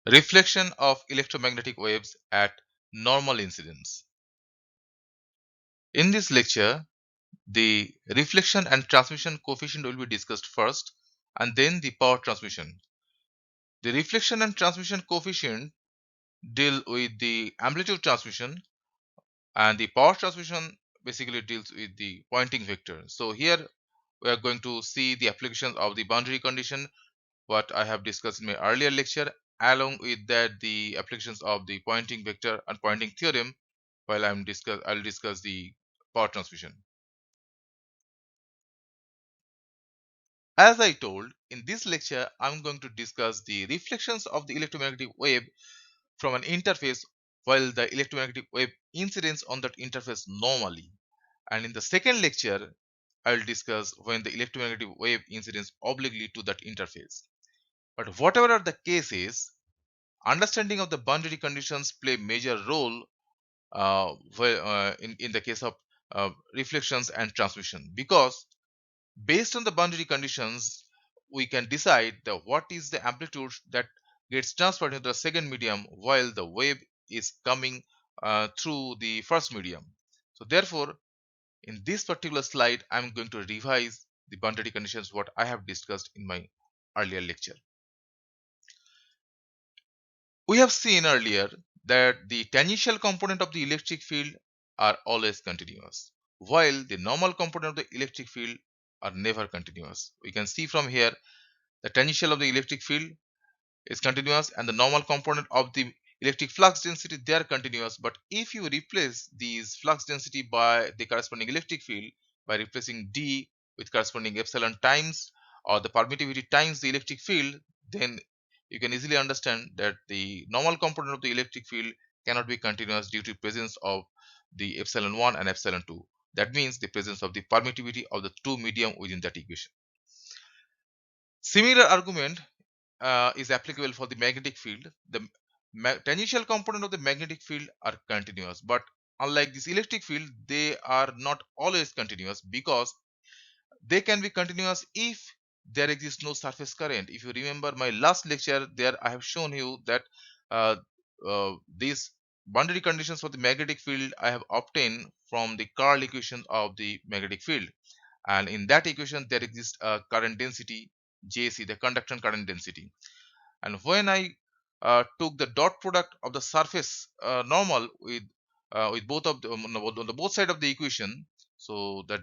Reflection of electromagnetic waves at normal incidence. In this lecture, the reflection and transmission coefficient will be discussed first, and then the power transmission. The reflection and transmission coefficient deal with the amplitude transmission, and the power transmission basically deals with the Poynting vector. So here we are going to see the applications of the boundary condition, what I have discussed in my earlier lecture. Along with that, the applications of the Poynting vector and Poynting theorem, while I'll discuss the power transmission. As I told, in this lecture, I'm going to discuss the reflections of the electromagnetic wave from an interface, while the electromagnetic wave incidence on that interface normally. And in the second lecture, I'll discuss when the electromagnetic wave incidence obliquely to that interface. But whatever are the cases, understanding of the boundary conditions play major role in the case of reflections and transmission, because based on the boundary conditions we can decide what is the amplitude that gets transferred into the second medium while the wave is coming through the first medium. So therefore, in this particular slide I'm going to revise the boundary conditions what I have discussed in my earlier lecture. We have seen earlier that the tangential component of the electric field are always continuous, while the normal component of the electric field are never continuous. We can see from here the tangential of the electric field is continuous and the normal component of the electric flux density, they are continuous. But if you replace these flux density by the corresponding electric field by replacing D with corresponding epsilon times or the permittivity times the electric field, then you can easily understand that the normal component of the electric field cannot be continuous due to presence of the epsilon 1 and epsilon 2. That means the presence of the permittivity of the two medium within that equation. Similar argument is applicable for the magnetic field. The tangential component of the magnetic field are continuous, but unlike this electric field, they are not always continuous, because they can be continuous if there exists no surface current. If you remember my last lecture, there I have shown you that uh, these boundary conditions for the magnetic field I have obtained from the Curl equation of the magnetic field, and in that equation there exists a current density Jc, the conduction current density. And when I took the dot product of the surface normal with both of the on the both side of the equation, so that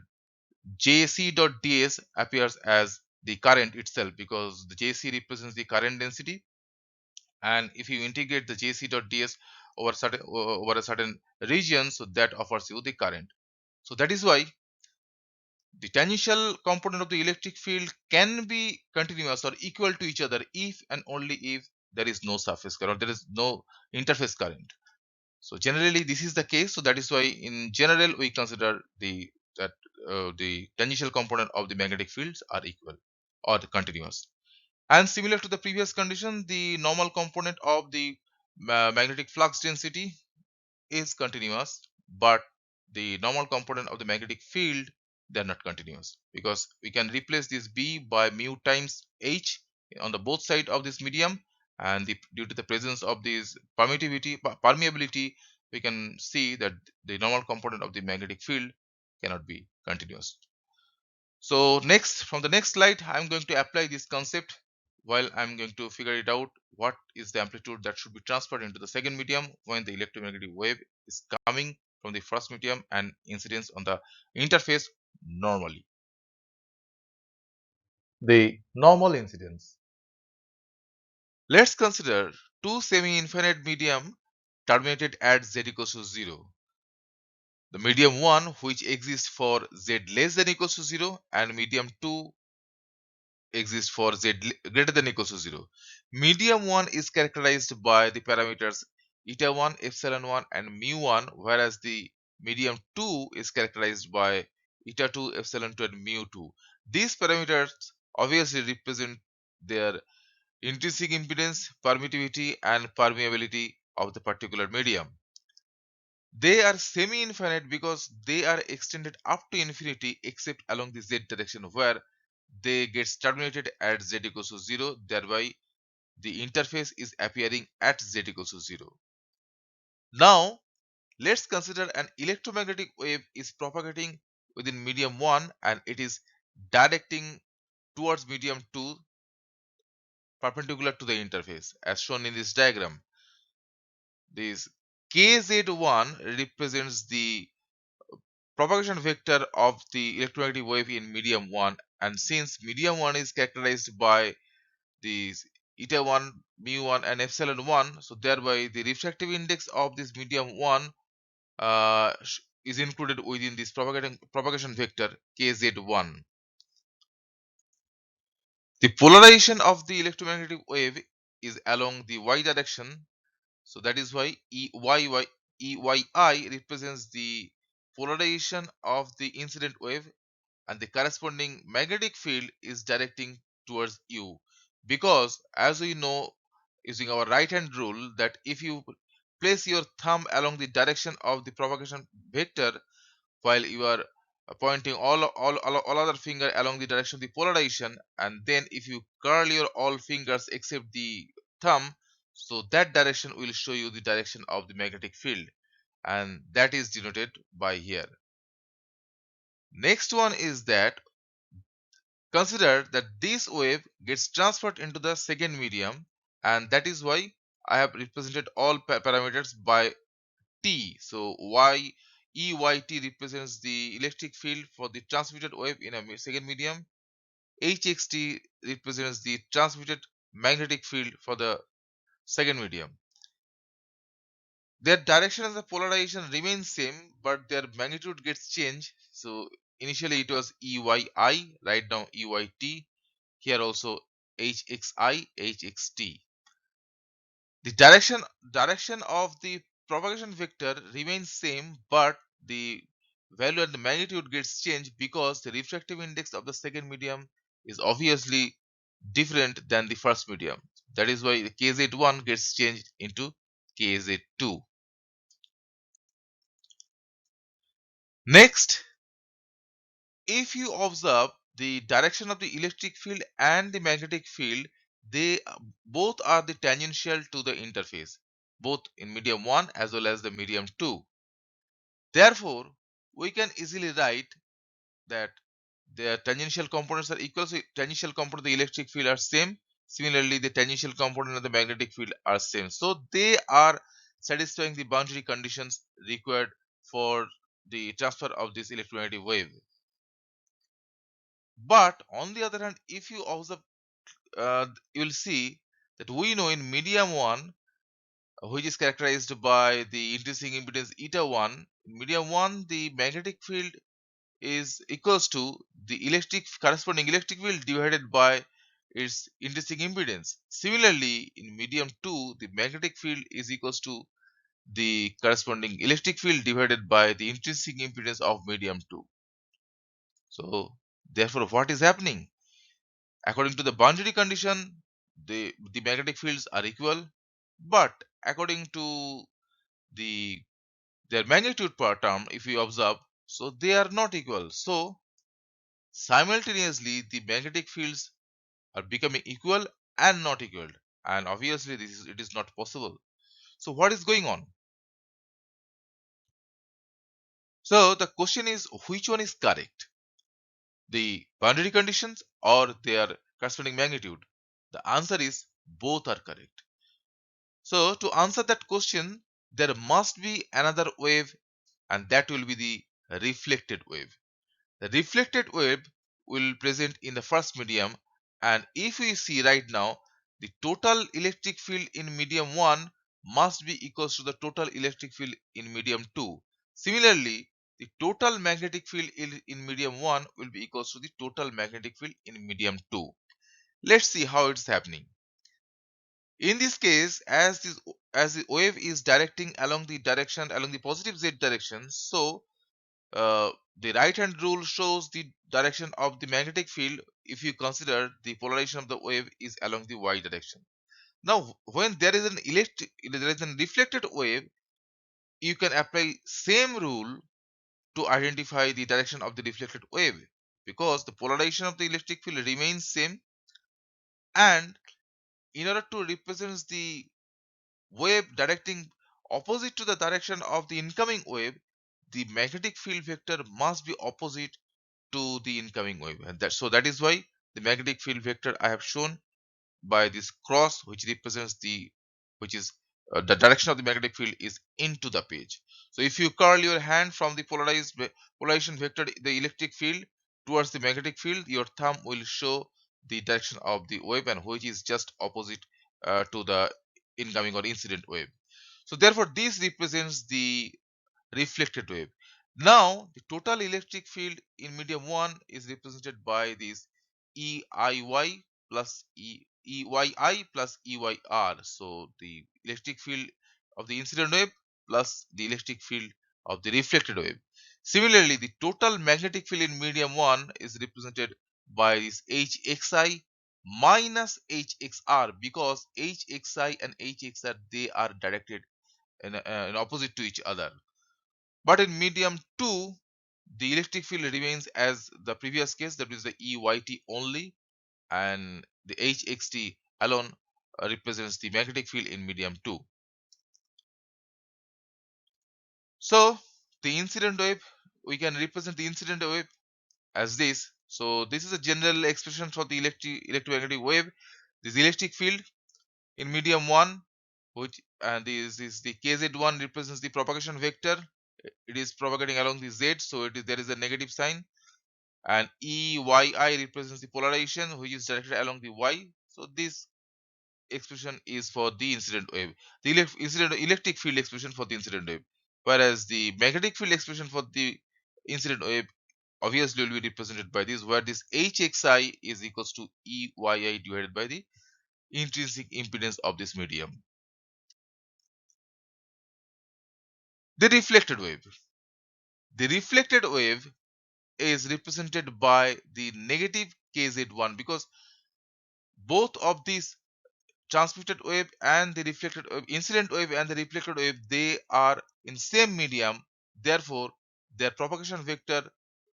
Jc dot ds appears as the current itself, because the Jc represents the current density, and if you integrate the Jc dot ds over a certain region, so that offers you the current. So that is why the tangential component of the electric field can be continuous or equal to each other if and only if there is no surface current, there is no interface current. So generally this is the case. So that is why in general we consider that the tangential component of the magnetic fields are equal or continuous. And similar to the previous condition, the normal component of the magnetic flux density is continuous, but the normal component of the magnetic field, they are not continuous, because we can replace this B by mu times H on the both side of this medium, and due to the presence of this permeability, we can see that the normal component of the magnetic field cannot be continuous. So next, from the next slide, I'm going to apply this concept while I'm going to figure it out what is the amplitude that should be transferred into the second medium when the electromagnetic wave is coming from the first medium and incidence on the interface normally. The normal incidence. Let's consider two semi-infinite medium terminated at z equals to 0. The medium 1 which exists for z less than equals to 0, and medium 2 exists for z greater than equals to 0. Medium 1 is characterized by the parameters eta 1, epsilon 1 and mu 1, whereas the medium 2 is characterized by eta 2, epsilon 2 and mu 2. These parameters obviously represent their intrinsic impedance, permittivity and permeability of the particular medium. They are semi-infinite because they are extended up to infinity except along the z direction, where they get terminated at z equals to 0, thereby the interface is appearing at z equals to 0. Now let's consider an electromagnetic wave is propagating within medium 1 and it is directing towards medium 2 perpendicular to the interface as shown in this diagram. This kz1 represents the propagation vector of the electromagnetic wave in medium 1, and since medium 1 is characterized by these eta 1, mu 1 and epsilon 1, so thereby the refractive index of this medium 1 is included within this propagation vector kz1. The polarization of the electromagnetic wave is along the y direction, so that is why EYI represents the polarization of the incident wave, and the corresponding magnetic field is directing towards u, because as we know using our right hand rule that if you place your thumb along the direction of the propagation vector while you are pointing all other finger along the direction of the polarization, and then if you curl your all fingers except the thumb, so that direction will show you the direction of the magnetic field, and that is denoted by here. Next one is that consider that this wave gets transferred into the second medium, and that is why I have represented all parameters by T. So EYT represents the electric field for the transmitted wave in a second medium. HXT represents the transmitted magnetic field for the second medium. Their direction and the polarization remains same, but their magnitude gets changed. So initially it was EYI, right now EYT. Here also HXI, HXT. The direction of the propagation vector remains same, but the value and the magnitude gets changed because the refractive index of the second medium is obviously different than the first medium. That is why the kz1 gets changed into kz2. Next, if you observe the direction of the electric field and the magnetic field, they both are the tangential to the interface, both in medium 1 as well as the medium 2. Therefore, we can easily write that their tangential components are equal. So tangential component of the electric field are same. Similarly, the tangential component of the magnetic field are same. So they are satisfying the boundary conditions required for the transfer of this electromagnetic wave. But on the other hand, if you observe, you will see that we know in medium 1, which is characterized by the intrinsic impedance eta 1, in medium 1 the magnetic field is equals to the corresponding electric field divided by its intrinsic impedance. Similarly, in medium 2, the magnetic field is equals to the corresponding electric field divided by the intrinsic impedance of medium 2. So, therefore, what is happening? According to the boundary condition, the magnetic fields are equal, but according to the their magnitude per term, if you observe, so they are not equal. So simultaneously, the magnetic fields are becoming equal and not equal, and obviously it is not possible. So what is going on? So the question is, which one is correct, the boundary conditions or their corresponding magnitude? The answer is both are correct. So to answer that question, there must be another wave, and that will be the reflected wave. The reflected wave will present in the first medium, and if we see right now, the total electric field in medium 1 must be equals to the total electric field in medium 2. Similarly, the total magnetic field in medium 1 will be equals to the total magnetic field in medium 2. Let's see how it's happening. In this case, as the wave is directing along the positive z direction, so the right hand rule shows the direction of the magnetic field if you consider the polarization of the wave is along the y direction. Now, when there is an reflected wave, you can apply same rule to identify the direction of the reflected wave, because the polarization of the electric field remains same, and in order to represent the wave directing opposite to the direction of the incoming wave, the magnetic field vector must be opposite to the incoming wave, and that is why the magnetic field vector I have shown by this cross, which represents the which is the direction of the magnetic field is into the page. So if you curl your hand from the polarization vector, the electric field, towards the magnetic field, your thumb will show the direction of the wave, and which is just opposite to the incoming or incident wave. So therefore this represents the reflected wave. Now the total electric field in medium 1 is represented by this EIY plus EYI plus EYR. So the electric field of the incident wave plus the electric field of the reflected wave. Similarly, the total magnetic field in medium 1 is represented by this HXI minus HXR, because HXI and HXR, they are directed in opposite to each other. But in medium 2, the electric field remains as the previous case, that is the EYT only, and the HXT alone represents the magnetic field in medium 2. So the incident wave, we can represent the incident wave as this. So this is a general expression for the electromagnetic wave. This electric field in medium 1, which and this is the kz1 represents the propagation vector. It is propagating along the z, so there is a negative sign, and EYI represents the polarization which is directed along the y. So this expression is for the incident wave, the electric field expression for the incident wave, whereas the magnetic field expression for the incident wave obviously will be represented by this, where this HXI is equals to EYI divided by the intrinsic impedance of this medium. The reflected wave. The reflected wave is represented by the negative kz1, because both of these transmitted wave and the reflected wave, incident wave and the reflected wave, they are in same medium. Therefore their propagation vector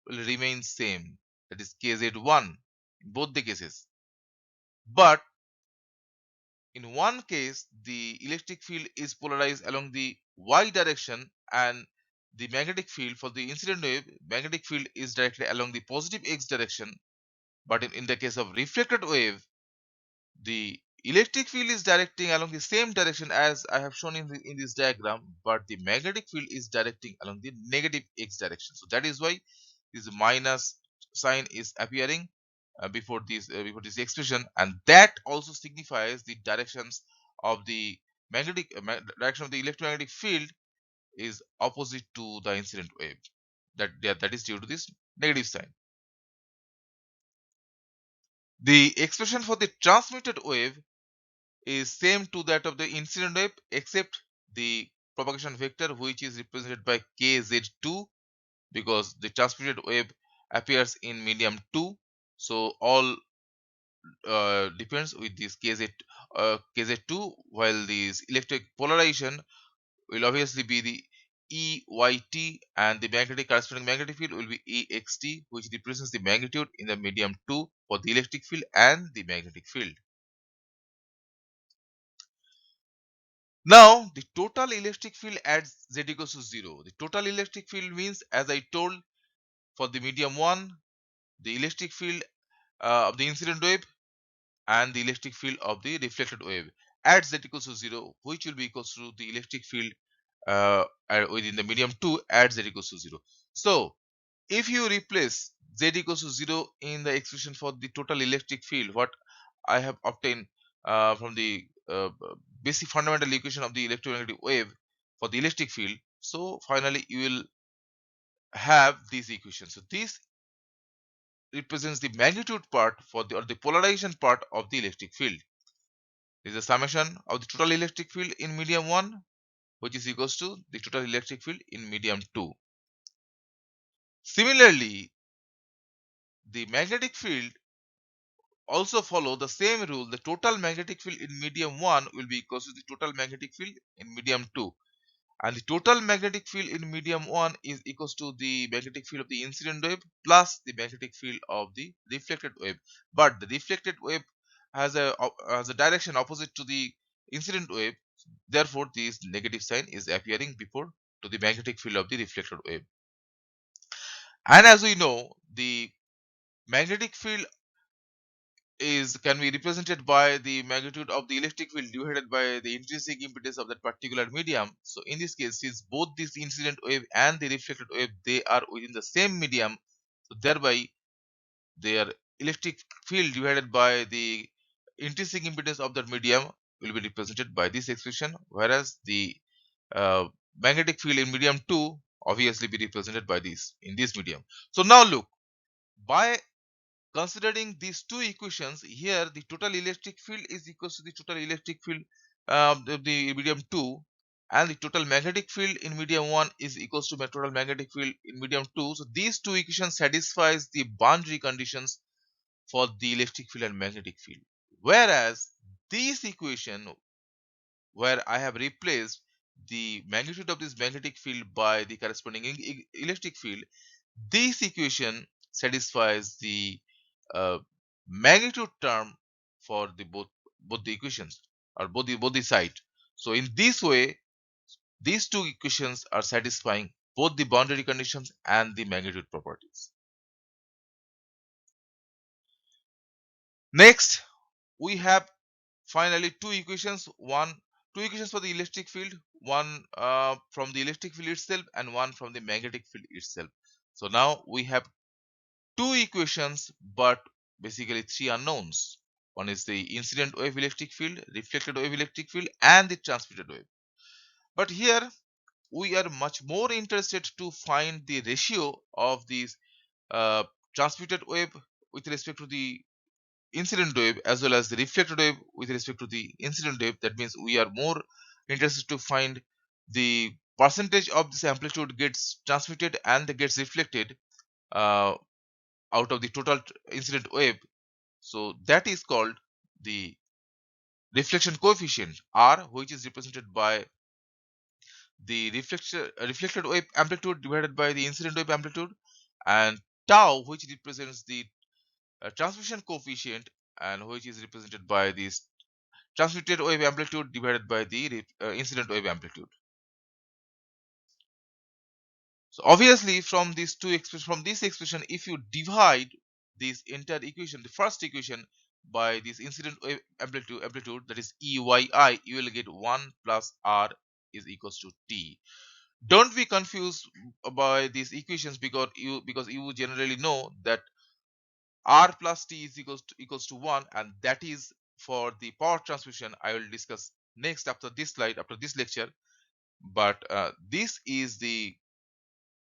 will remain same, that is kz1 in both the cases. But in one case the electric field is polarized along the y direction, and the magnetic field for the incident wave, magnetic field is directly along the positive x direction. But in the case of reflected wave, the electric field is directing along the same direction as I have shown in this diagram, but the magnetic field is directing along the negative x direction. So that is why this minus sign is appearing before this expression, and that also signifies the directions of the direction of the electromagnetic field is opposite to the incident wave. That is due to this negative sign. The expression for the transmitted wave is same to that of the incident wave, except the propagation vector, which is represented by kz2, because the transmitted wave appears in medium 2. So all depends with this kz2, while this electric polarization will obviously be the EYT, and the magnetic corresponding magnetic field will be EXT, which represents the magnitude in the medium 2 for the electric field and the magnetic field. Now the total electric field at z equals to 0. The total electric field means, as I told, for the medium 1, the electric field of the incident wave and the electric field of the reflected wave at z equals to 0, which will be equals to the electric field within the medium 2 at z equals to 0. So if you replace z equals to 0 in the expression for the total electric field, what I have obtained from the basic fundamental equation of the electromagnetic wave for the electric field, so finally you will have these equations. So this represents the magnitude part for the, or the polarization part of the electric field. This is a summation of the total electric field in medium 1, which is equals to the total electric field in medium 2. Similarly, the magnetic field also follow the same rule. The total magnetic field in medium 1 will be equals to the total magnetic field in medium 2, and the total magnetic field in medium 1 is equals to the magnetic field of the incident wave plus the magnetic field of the reflected wave. But the reflected wave has a direction opposite to the incident wave. Therefore, this negative sign is appearing before to the magnetic field of the reflected wave. And as we know, the magnetic field is can be represented by the magnitude of the electric field divided by the intrinsic impedance of that particular medium. So in this case, since both this incident wave and the reflected wave, they are within the same medium, so thereby their electric field divided by the intrinsic impedance of that medium will be represented by this expression, whereas the uh, magnetic field in medium 2 obviously be represented by this in this medium. So now look, by considering these two equations here, the total electric field is equals to the total electric field of the medium 2, and the total magnetic field in medium 1 is equals to total magnetic field in medium 2. So these two equations satisfies the boundary conditions for the electric field and magnetic field, whereas this equation where I have replaced the magnitude of this magnetic field by the corresponding electric field, this equation satisfies the uh, magnitude term for the both the equations, or both the side. So in this way, these two equations are satisfying both the boundary conditions and the magnitude properties. Next, we have finally two equations for the electric field, one from the electric field itself and one from the magnetic field itself. So now we have two equations, but basically three unknowns. One is the incident wave electric field, reflected wave electric field, and the transmitted wave. But here we are much more interested to find the ratio of these uh, transmitted wave with respect to the incident wave, as well as the reflected wave with respect to the incident wave. That means we are more interested to find the percentage of this amplitude gets transmitted and gets reflected uh, out of the total incident wave. So that is called the reflection coefficient R, which is represented by the reflected wave amplitude divided by the incident wave amplitude, and tau, which represents the transmission coefficient, and which is represented by this transmitted wave amplitude divided by the incident wave amplitude. So obviously from these two expression, from this expression, if you divide this entire equation, the first equation, by this incident wave amplitude, that is EYI, you will get 1 plus R is equals to T. Don't be confused by these equations, because you generally know that R plus T is equals to 1, and that is for the power transmission. I will discuss next after this slide, after this lecture. But this is the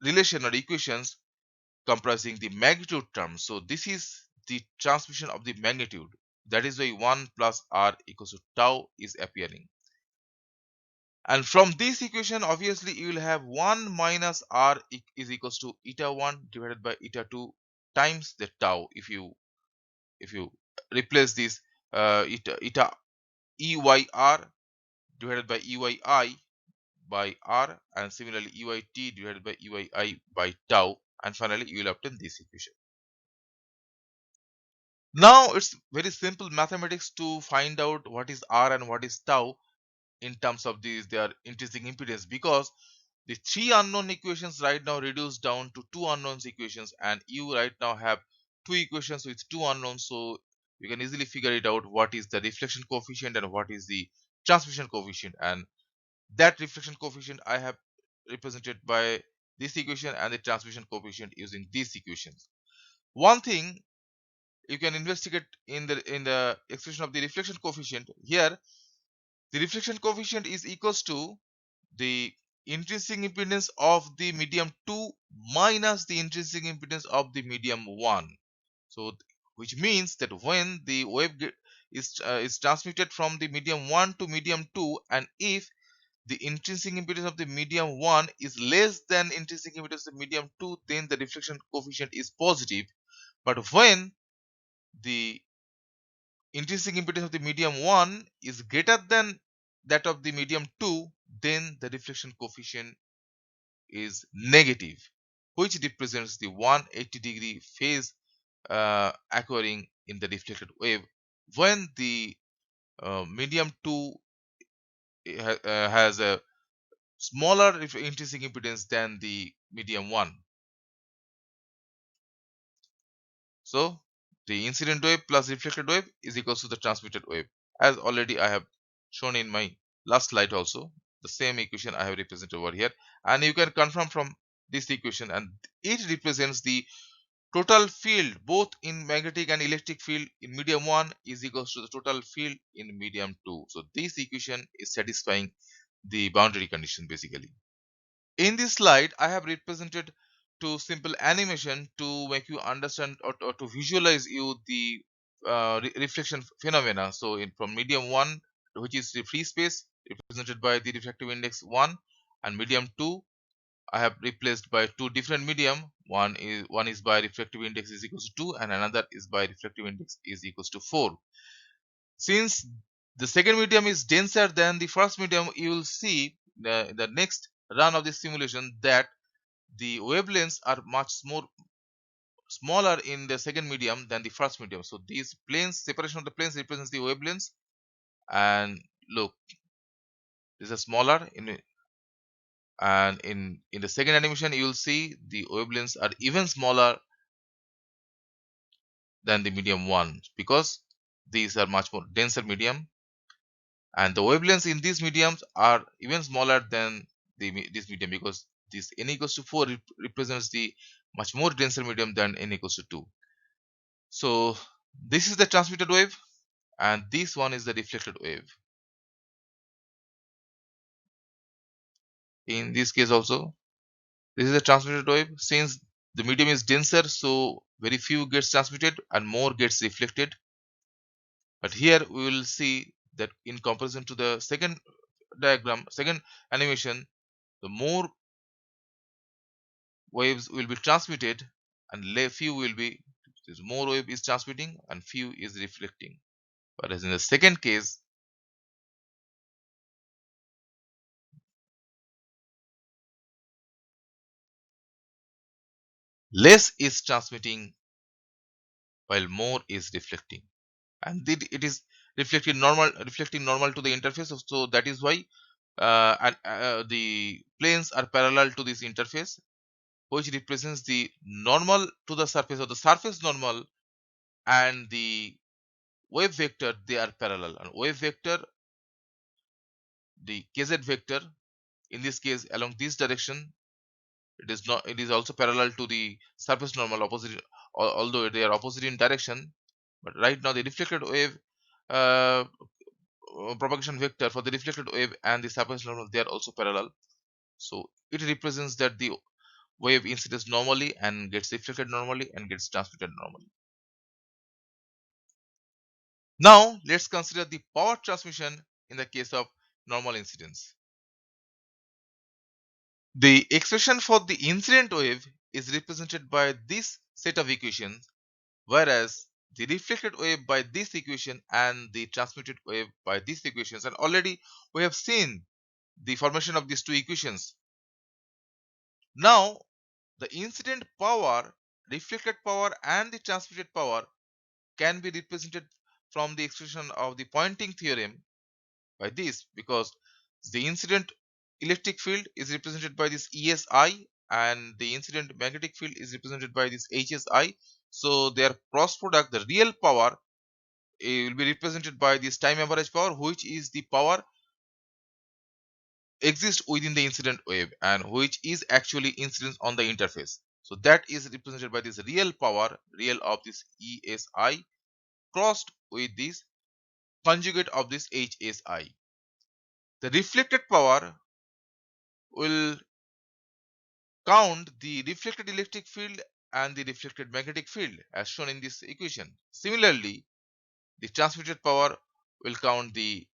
relation or equations comprising the magnitude term. So this is the transmission of the magnitude. That is why 1 plus R equals to tau is appearing. And from this equation, obviously you will have 1 minus R is equals to eta 1 divided by eta 2 times the tau. If you replace this eta EYR divided by EYI by R, and similarly EYT divided by EYI by tau, and finally you will obtain this equation. Now it's very simple mathematics to find out what is R and what is tau in terms of these their intrinsic impedance, because the three unknown equations right now reduced down to two unknowns equations, and you right now have two equations with two unknowns. So you can easily figure it out what is the reflection coefficient and what is the transmission coefficient, and that reflection coefficient I have represented by this equation, and the transmission coefficient using these equations. One thing you can investigate in the expression of the reflection coefficient here, the reflection coefficient is equals to the intrinsic impedance of the medium 2 minus the intrinsic impedance of the medium 1. So which means that when the wave is transmitted from the medium 1 to medium 2, and if the intrinsic impedance of the medium 1 is less than intrinsic impedance of the medium 2, then the reflection coefficient is positive. But when the intrinsic impedance of the medium 1 is greater than that of the medium 2, then the reflection coefficient is negative, which represents the 180-degree phase occurring in the reflected wave. when the medium 2 has a smaller intrinsic impedance than the medium 1. So the incident wave plus reflected wave is equals to the transmitted wave, as already I have shown in my last slide also. The same equation I have represented over here, and you can confirm from this equation, and it represents the total field both in magnetic and electric field in medium 1 is equals to the total field in medium 2. So this equation is satisfying the boundary condition basically. In this slide, I have represented two simple animation to make you understand, or to visualize you the reflection phenomena. So in from medium 1, which is the free space represented by the refractive index 1, and medium 2 I have replaced by two different medium. One is by refractive index is equals to 2, and another is by refractive index is equals to 4. Since the second medium is denser than the first medium, you will see the next run of this simulation that the wavelengths are much more smaller in the second medium than the first medium. So these planes, separation of the planes represents the wavelengths, and look, this is smaller and in the second animation you will see the wavelengths are even smaller than the medium one, because these are much more denser medium, and the wavelengths in these mediums are even smaller than this medium, because this n equals to 4 represents the much more denser medium than n equals to 2. So this is the transmitted wave, and this one is the reflected wave. In this case also, this is a transmitted wave. Since the medium is denser, so very few gets transmitted and more gets reflected. But here we will see that in comparison to the second diagram, second animation, the more waves will be transmitted and few will be, more wave is transmitting and few is reflecting. Whereas in the second case, less is transmitting while more is reflecting, and it is reflecting normal to the interface. So that is why the planes are parallel to this interface, which represents the normal to the surface, or the surface normal, and the wave vector, they are parallel. And wave vector, the kz vector, in this case along this direction, it is also parallel to the surface normal, opposite, although they are opposite in direction. But right now the reflected wave uh, propagation vector for the reflected wave and the surface normal, they are also parallel. So it represents that the wave incidents normally and gets reflected normally and gets transmitted normally. Now let's consider the power transmission in the case of normal incidence. The expression for the incident wave is represented by this set of equations, whereas the reflected wave by this equation and the transmitted wave by these equations. And already we have seen the formation of these two equations. Now the incident power, reflected power, and the transmitted power can be represented from the expression of the Poynting theorem by this, because the incident electric field is represented by this ESI and the incident magnetic field is represented by this HSI. So their cross product, the real power, will be represented by this time average power, which is the power exists within the incident wave and which is actually incidence on the interface. So that is represented by this real power, real of this ESI, crossed with this conjugate of this HSI. The reflected power will count the reflected electric field and the reflected magnetic field as shown in this equation. Similarly, the transmitted power will count the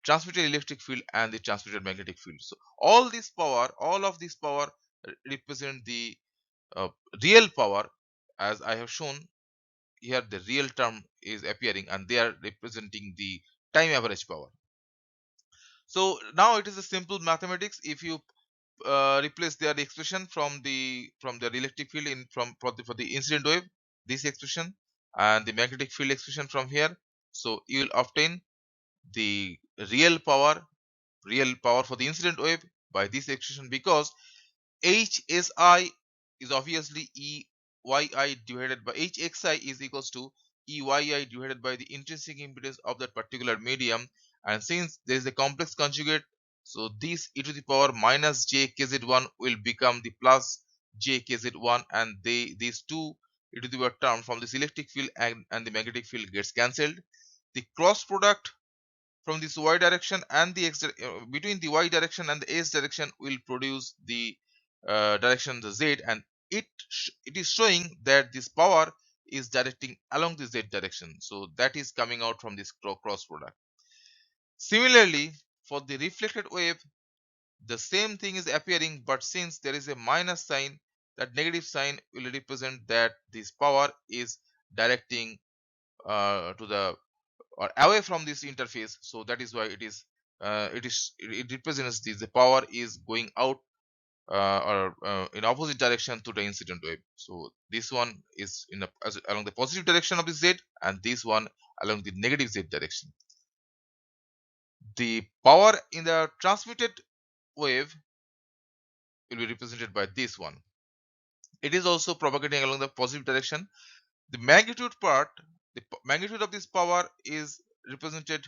transmitted electric field and the transmitted magnetic field. So all this power, all of this power represent the uh, real power, as I have shown here. The real term is appearing and they are representing the time average power. So now it is a simple mathematics. If you replace their expression from the electric field in from for the incident wave, this expression, and the magnetic field expression from here, So you will obtain the real power for the incident wave by this expression, because HSI is obviously EYI divided by HXI is equals to EYI divided by the intrinsic impedance of that particular medium. And since there is a complex conjugate, so this e to the power minus j kz1 will become the plus j kz1, and these two e to the power term from this electric field and the magnetic field gets cancelled. The cross product from this y direction and the between the y direction and the s direction will produce the direction the z, and it is showing that this power is directing along the z direction, so that is coming out from this cross product. Similarly, for the reflected wave, the same thing is appearing, but since there is a minus sign, that negative sign will represent that this power is directing to the or away from this interface, so that is why it represents the power is going out or in opposite direction to the incident wave. So this one is along the positive direction of the z, and this one along the negative z direction. The power in the transmitted wave will be represented by this one. It is also propagating along the positive direction. The magnitude part, magnitude of this power is represented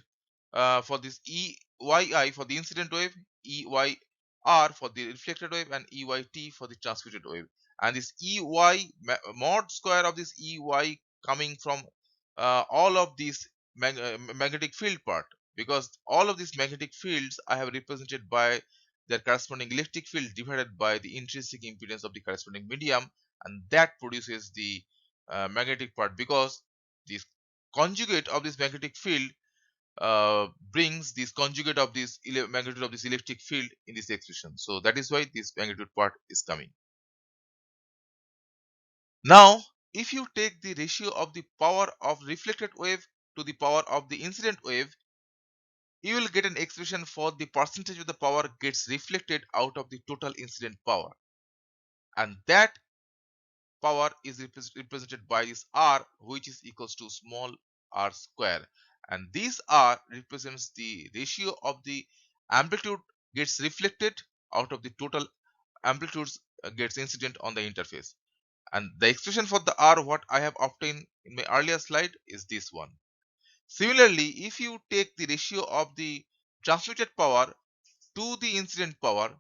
for this EYI for the incident wave, EYR for the reflected wave, and EYT for the transmitted wave. And this mod square of this EY coming from all of these magnetic field part, because all of these magnetic fields I have represented by their corresponding electric field divided by the intrinsic impedance of the corresponding medium, and that produces the magnetic part, because this conjugate of this magnetic field brings this conjugate of this magnitude of this electric field in this expression. So that is why this magnitude part is coming. Now, if you take the ratio of the power of reflected wave to the power of the incident wave, you will get an expression for the percentage of the power gets reflected out of the total incident power, and that power is represented by this r, which is equals to small r square, and this r represents the ratio of the amplitude gets reflected out of the total amplitudes gets incident on the interface. And the expression for the r what I have obtained in my earlier slide is this one. Similarly, if you take the ratio of the transmitted power to the incident power,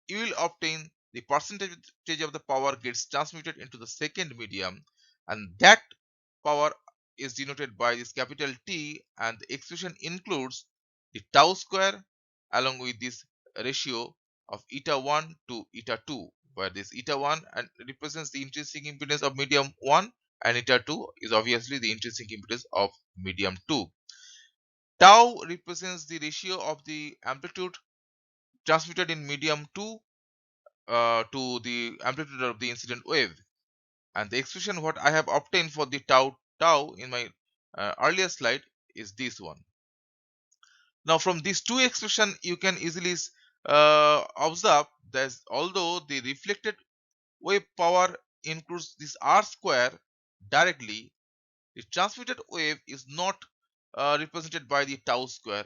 you will obtain the percentage of the power gets transmitted into the second medium, and that power is denoted by this capital T, and the expression includes the tau square along with this ratio of eta 1 to eta 2, where this eta 1 and represents the intrinsic impedance of medium 1, and eta 2 is obviously the intrinsic impedance of medium 2. Tau represents the ratio of the amplitude transmitted in medium 2 to the amplitude of the incident wave, and the expression what I have obtained for the tau in my earlier slide is this one. Now from these two expression you can easily observe that although the reflected wave power includes this r square directly, the transmitted wave is not represented by the tau square.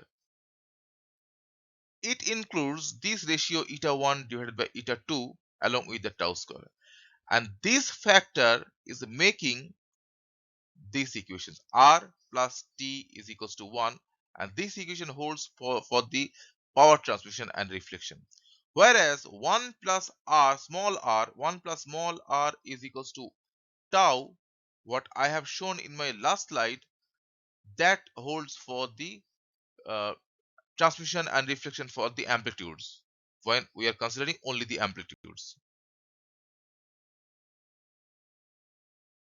It includes this ratio eta 1 divided by eta 2 along with the tau square, and this factor is making these equations r plus t is equals to 1, and this equation holds for the power transmission and reflection, whereas 1 plus r small r 1 plus small r is equals to tau, what I have shown in my last slide, that holds for the uh, transmission and reflection for the amplitudes when we are considering only the amplitudes.